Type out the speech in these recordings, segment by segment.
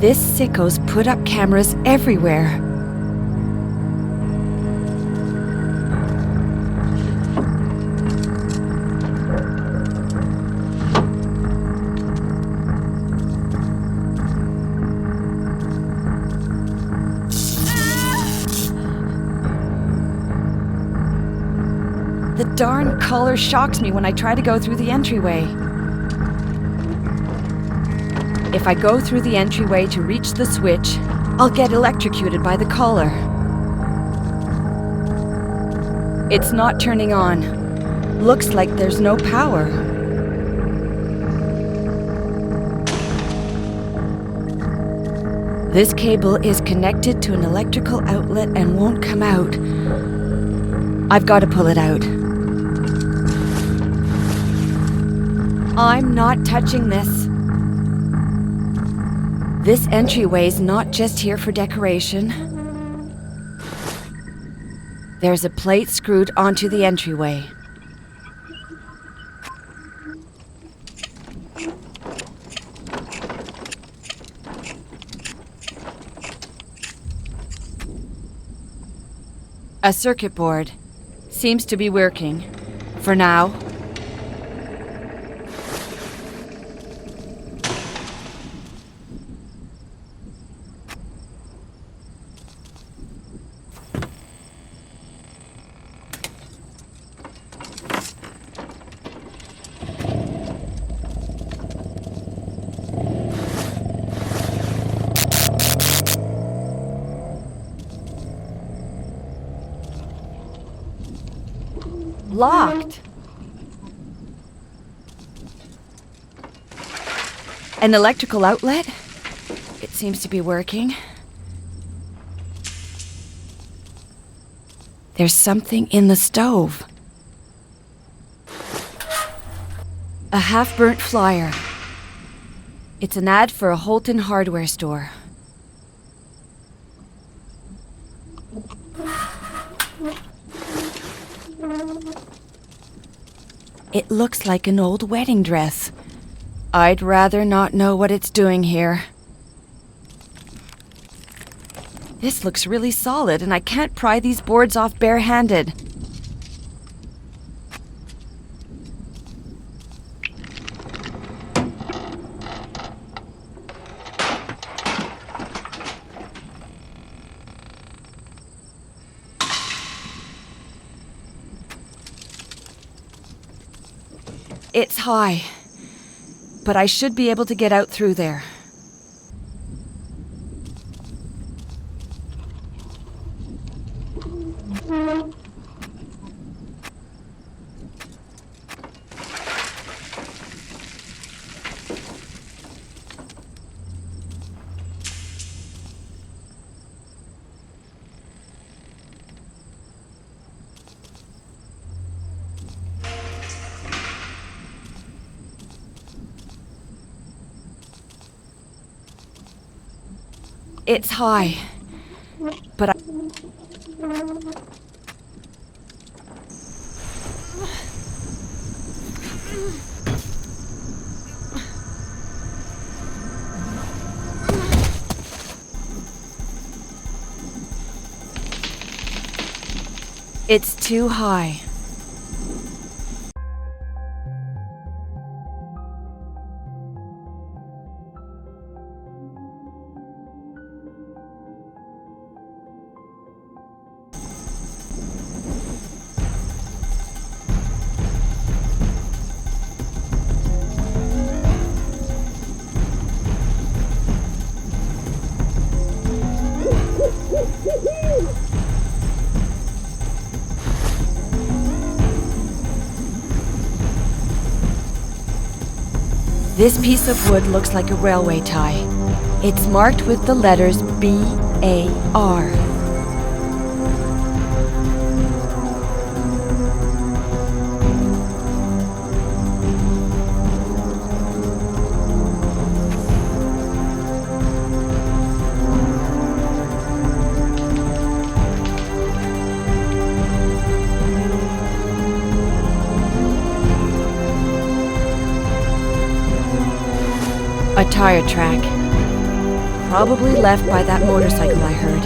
This sicko's put up cameras everywhere. The darn collar shocks me when I try to go through the entryway. If I go through the entryway to reach the switch, I'll get electrocuted by the collar. It's not turning on. Looks like there's no power. This cable is connected to an electrical outlet and won't come out. I've got to pull it out. I'm not touching this. This entryway's not just here for decoration. There's a plate screwed onto the entryway. A circuit board. Seems to be working. For now. Locked. An electrical outlet? It seems to be working. There's something in the stove. A half-burnt flyer. It's an ad for a Holton hardware store. It looks like an old wedding dress. I'd rather not know what it's doing here. This looks really solid, and I can't pry these boards off bare-handed. It's high, but I should be able to get out through there. It's high, but it's too high. This piece of wood looks like a railway tie. It's marked with the letters B-A-R. A tire track. Probably left by that motorcycle I heard.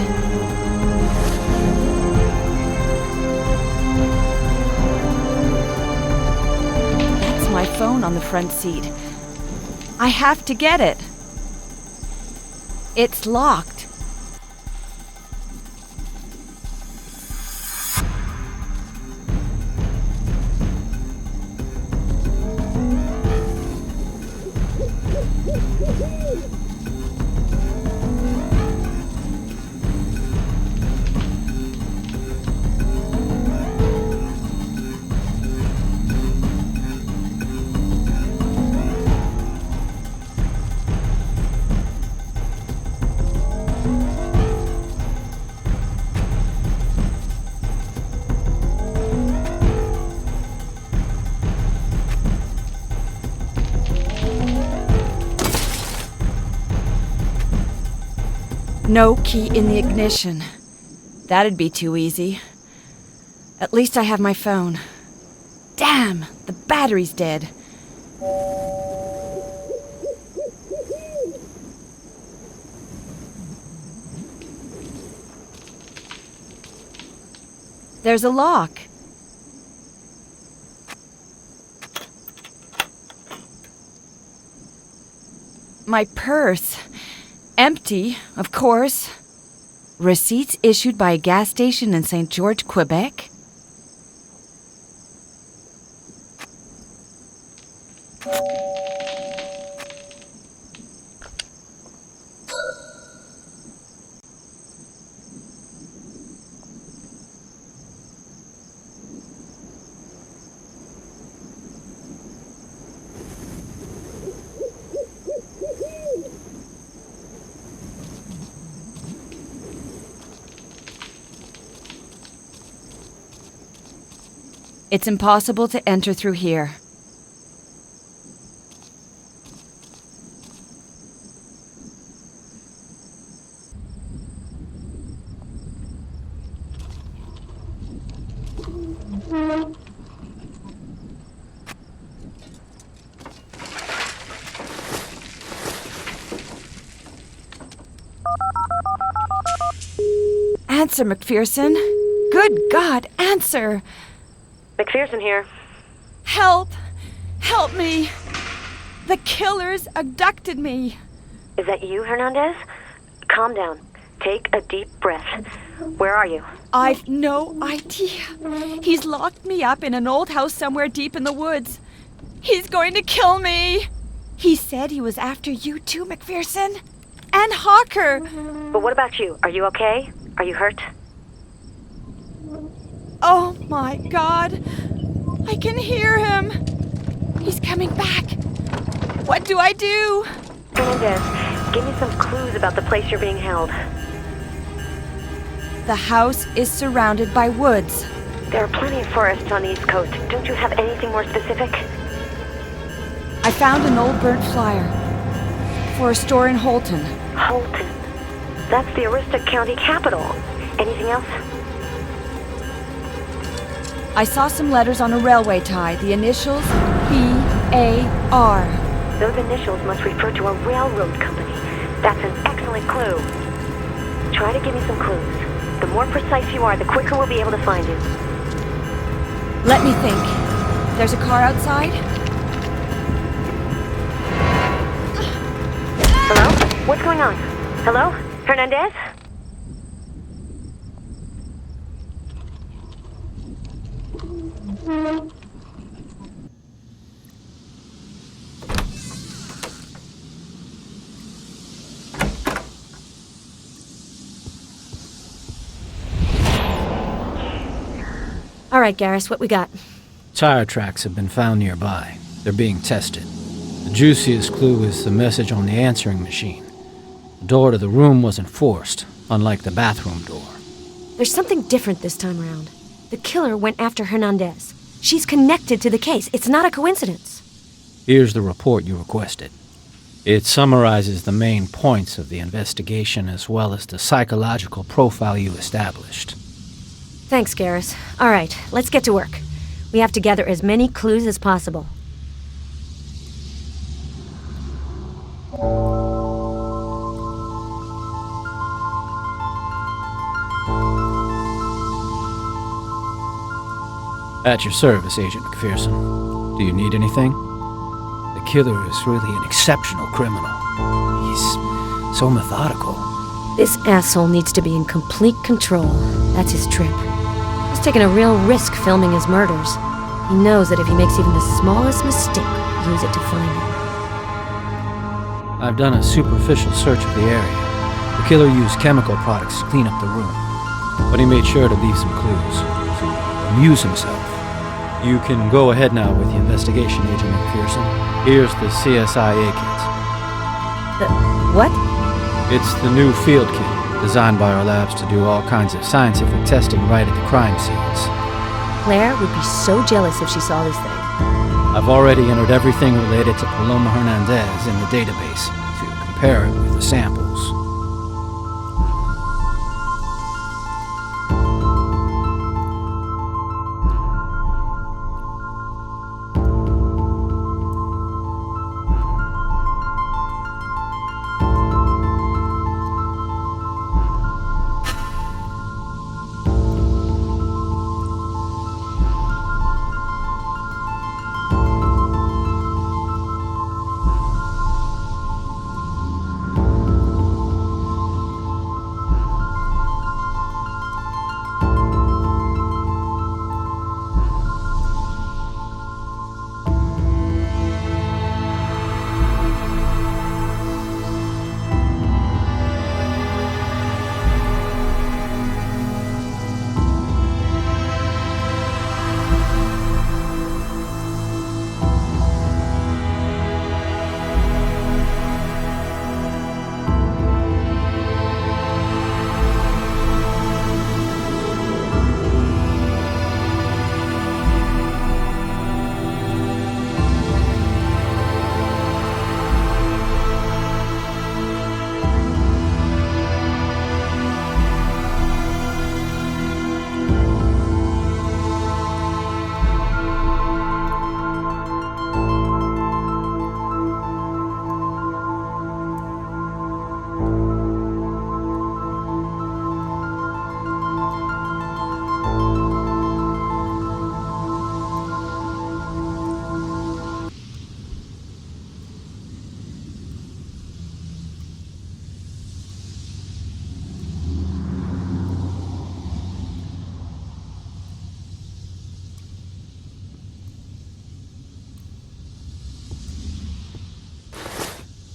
That's my phone on the front seat. I have to get it. It's locked. No key in the ignition. That'd be too easy. At least I have my phone. Damn, the battery's dead. There's a lock. My purse. Empty, of course. Receipts issued by a gas station in St. George, Quebec. It's impossible to enter through here. Answer, McPherson. Good God, answer! McPherson here. Help! Help me! The killers abducted me. Is that you, Hernandez? Calm down. Take a deep breath. Where are you? I've no idea. He's locked me up in an old house somewhere deep in the woods. He's going to kill me. He said he was after you too, McPherson. And Hawker. But what about you? Are you okay? Are you hurt? Oh my God. I can hear him. He's coming back. What do I do? Hernandez, give me some clues about the place you're being held. The house is surrounded by woods. There are plenty of forests on the East Coast. Don't you have anything more specific? I found an old burnt flyer for a store in Holton. Holton. That's the Aroostook County capital. Anything else? I saw some letters on a railway tie, the initials B-A-R. Those initials must refer to a railroad company. That's an excellent clue. Try to give me some clues. The more precise you are, the quicker we'll be able to find you. Let me think. There's a car outside? Hello? What's going on? Hello? Hernandez? All right, Garrus, what we got? Tire tracks have been found nearby. They're being tested. The juiciest clue is the message on the answering machine. The door to the room wasn't forced, unlike the bathroom door. There's something different this time around. The killer went after Hernandez. She's connected to the case. It's not a coincidence. Here's the report you requested. It summarizes the main points of the investigation as well as the psychological profile you established. Thanks, Garrus. All right, let's get to work. We have to gather as many clues as possible. At your service, Agent McPherson. Do you need anything? The killer is really an exceptional criminal. He's so methodical. This asshole needs to be in complete control. That's his trip. He's taking a real risk filming his murders. He knows that if he makes even the smallest mistake, he'll use it to find him. I've done a superficial search of the area. The killer used chemical products to clean up the room, but he made sure to leave some clues to amuse himself. You can go ahead now with the investigation, Agent McPherson. Here's the CSIA kit. The what? It's the new field kit, designed by our labs to do all kinds of scientific testing right at the crime scenes. Claire would be so jealous if she saw this thing. I've already entered everything related to Paloma Hernandez in the database to compare it with the samples.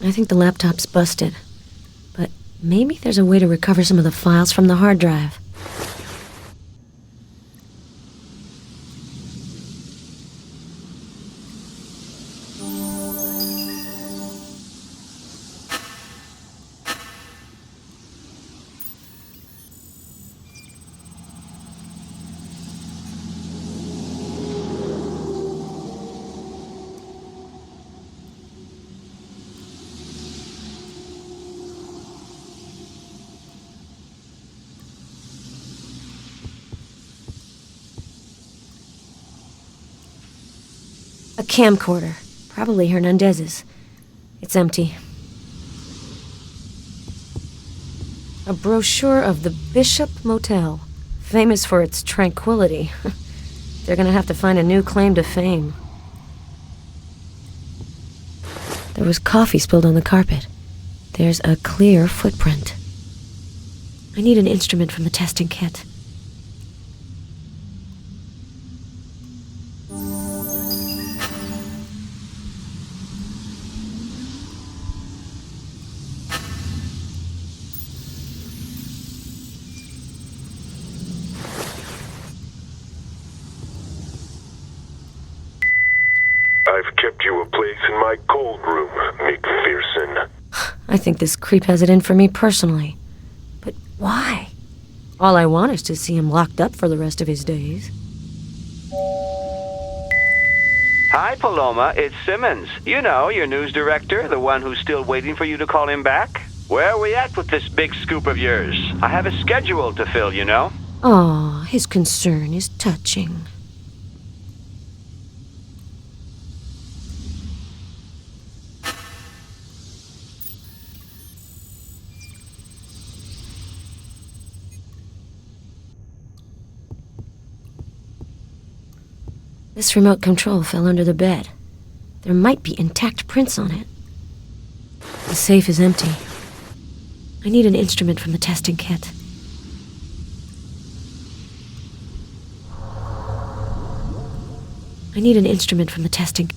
I think the laptop's busted. But maybe there's a way to recover some of the files from the hard drive. A camcorder. Probably Hernandez's. It's empty. A brochure of the Bishop Motel. Famous for its tranquility. They're gonna have to find a new claim to fame. There was coffee spilled on the carpet. There's a clear footprint. I need an instrument from the testing kit. I've kept you a place in my cold room, McPherson. I think this creep has it in for me personally. But why? All I want is to see him locked up for the rest of his days. Hi, Paloma. It's Simmons. You know, your news director, the one who's still waiting for you to call him back. Where are we at with this big scoop of yours? I have a schedule to fill, you know. Aw, his concern is touching. This remote control fell under the bed. There might be intact prints on it. The safe is empty. I need an instrument from the testing kit. I need an instrument from the testing.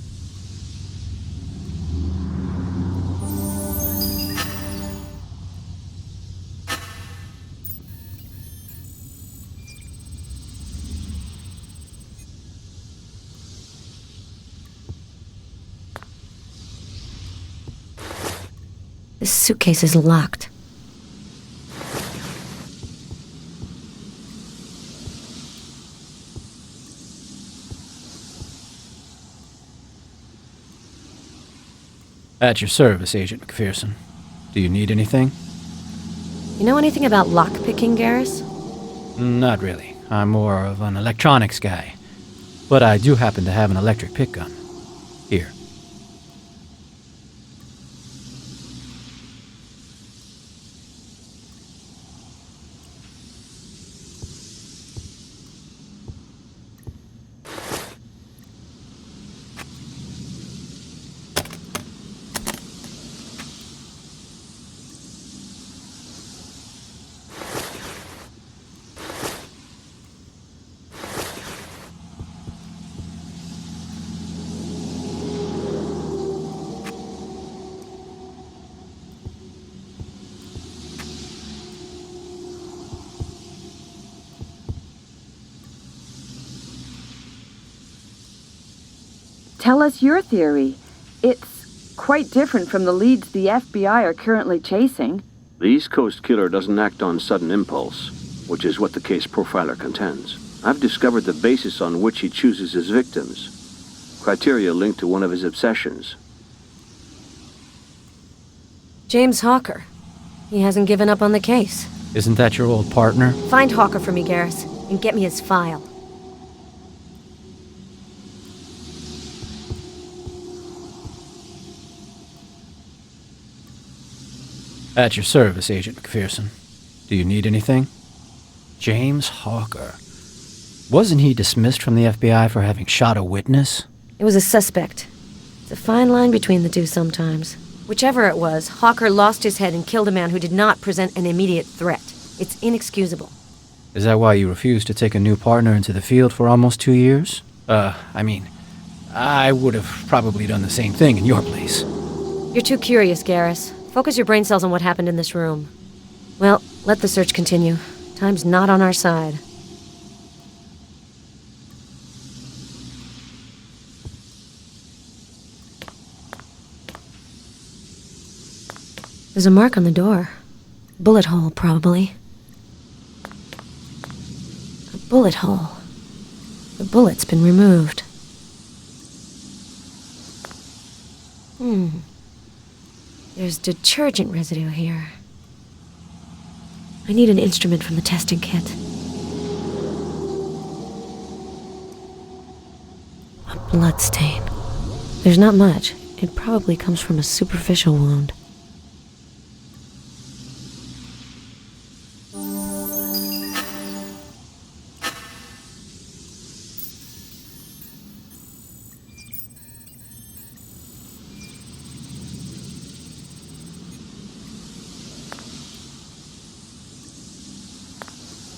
This suitcase is locked. At your service, Agent McPherson. Do you need anything? You know anything about lockpicking, Garrus? Not really. I'm more of an electronics guy. But I do happen to have an electric pick gun. Here. Tell us your theory. It's quite different from the leads the FBI are currently chasing. The East Coast killer doesn't act on sudden impulse, which is what the case profiler contends. I've discovered the basis on which he chooses his victims. Criteria linked to one of his obsessions. James Hawker. He hasn't given up on the case. Isn't that your old partner? Find Hawker for me, Garrus, and get me his file. At your service, Agent McPherson. Do you need anything? James Hawker. Wasn't he dismissed from the FBI for having shot a witness? It was a suspect. It's a fine line between the two sometimes. Whichever it was, Hawker lost his head and killed a man who did not present an immediate threat. It's inexcusable. Is that why you refused to take a new partner into the field for almost 2 years? I would have probably done the same thing in your place. You're too curious, Garrus. Focus your brain cells on what happened in this room. Well, let the search continue. Time's not on our side. There's a mark on the door. Bullet hole, probably. A bullet hole. The bullet's been removed. There's detergent residue here. I need an instrument from the testing kit. A blood stain. There's not much. It probably comes from a superficial wound.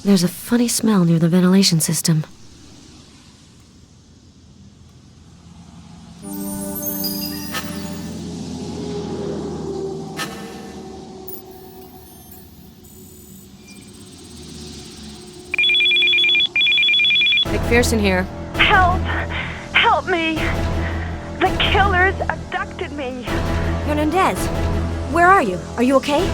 There's a funny smell near the ventilation system. McPherson here. Help! Help me! The killers abducted me! Hernandez, where are you? Are you okay?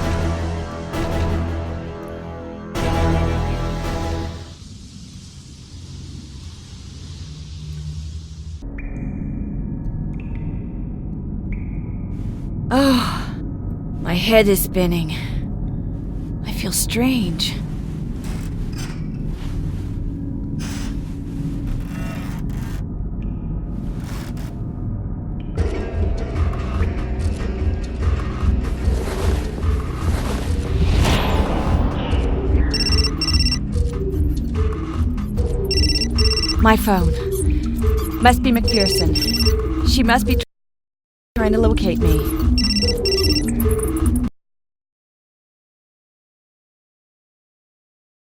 Oh, my head is spinning. I feel strange. My phone. Must be McPherson. She must be trying to locate me.